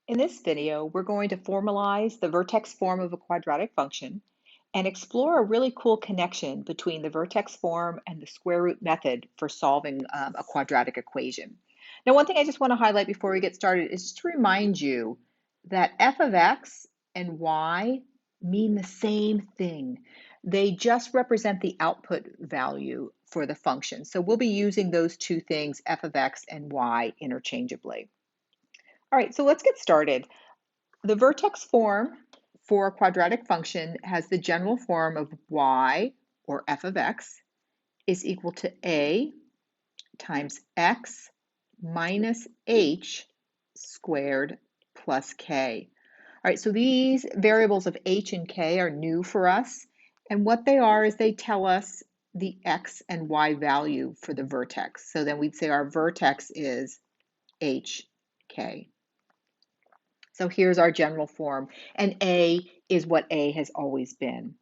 In this video, we're going to formalize the vertex form of a quadratic function and explore a really cool connection between the vertex form and the square root method for solving a quadratic equation. Now, one thing I just want to highlight before we get started is just to remind you that f of x and y mean the same thing. They just represent the output value for the function. So we'll be using those two things, f of x and y, interchangeably. All right, so let's get started. The vertex form for a quadratic function has the general form of y, or f of x, is equal to a times x minus h squared plus k. All right, so these variables of h and k are new for us. And what they are is they tell us the x and y value for the vertex. So then we'd say our vertex is hk. So here's our general form, and A is what A has always been.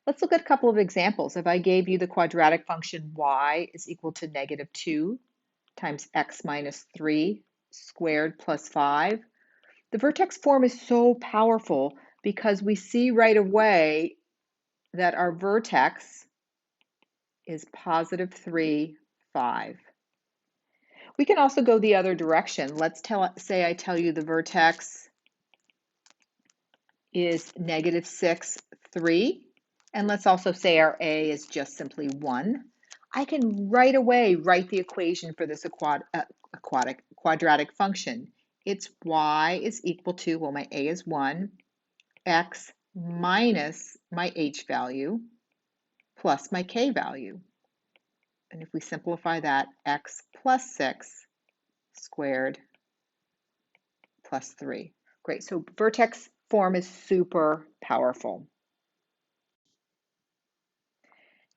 Let's look at a couple of examples. If I gave you the quadratic function y is equal to negative 2 times x minus 3 squared plus 5, the vertex form is so powerful because we see right away that our vertex is positive 3, 5. We can also go the other direction. Let's say I tell you the vertex is negative 6, 3. And let's also say our A is just simply 1. I can right away write the equation for this quadratic function. It's y is equal to, well, my A is 1, x minus my h value plus my k value. And if we simplify that, x plus 6 squared plus 3. Great, so vertex form is super powerful.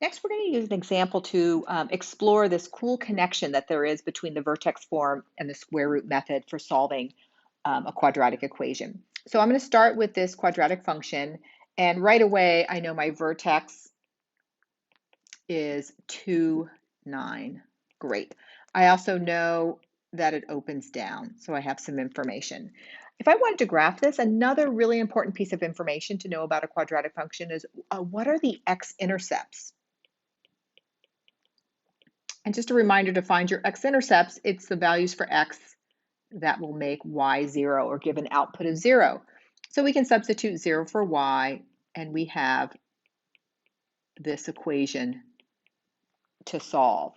Next, we're going to use an example to explore this cool connection that there is between the vertex form and the square root method for solving a quadratic equation. So I'm going to start with this quadratic function, and right away I know my vertex is 2, 9. Great. I also know that it opens down, so I have some information. If I wanted to graph this, another really important piece of information to know about a quadratic function is what are the x-intercepts? And just a reminder to find your x-intercepts, it's the values for x that will make y 0 or give an output of 0. So we can substitute 0 for y, and we have this equation to solve.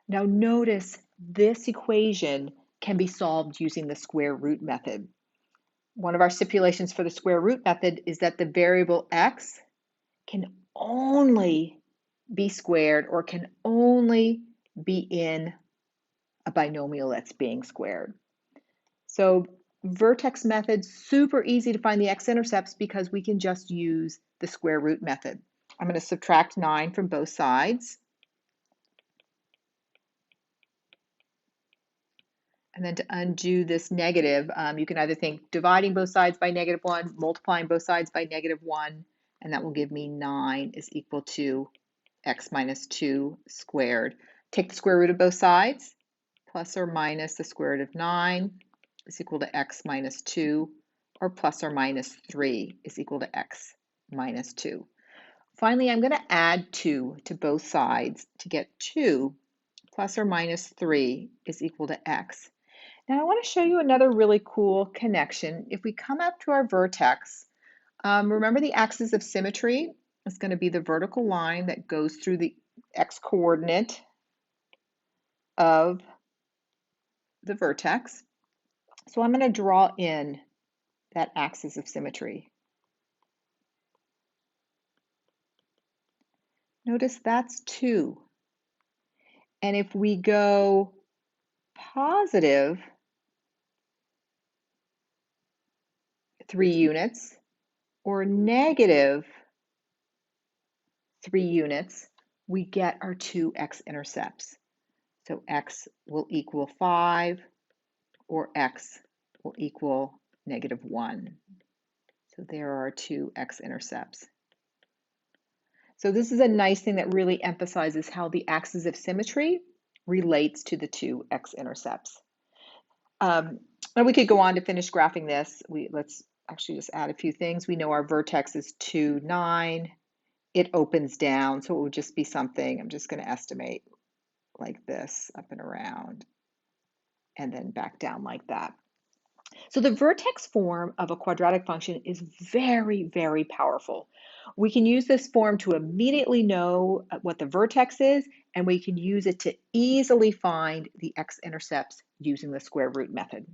Now notice this equation can be solved using the square root method. One of our stipulations for the square root method is that the variable x can only be squared or can only be in a binomial that's being squared. So vertex method, super easy to find the x-intercepts because we can just use the square root method. I'm going to subtract 9 from both sides. And then to undo this negative, you can either think dividing both sides by negative 1, multiplying both sides by negative 1, and that will give me 9 is equal to x minus 2 squared. Take the square root of both sides, plus or minus the square root of 9 is equal to x minus 2, or plus or minus 3 is equal to x minus 2. Finally, I'm going to add 2 to both sides to get 2 plus or minus 3 is equal to x. Now I want to show you another really cool connection. If we come up to our vertex, remember the axis of symmetry is going to be the vertical line that goes through the x-coordinate of the vertex. So I'm going to draw in that axis of symmetry. Notice that's 2. And if we go positive 3 units or negative 3 units, we get our 2 x-intercepts. So x will equal 5 or x will equal negative 1. So there are 2 x-intercepts. So this is a nice thing that really emphasizes how the axis of symmetry relates to the 2 x-intercepts. And we could go on to finish graphing this. Let's actually just add a few things. We know our vertex is 2, 9. It opens down, so it would just be something, I'm just going to estimate like this, up and around, and then back down like that. So the vertex form of a quadratic function is very, very powerful. We can use this form to immediately know what the vertex is, and we can use it to easily find the x-intercepts using the square root method.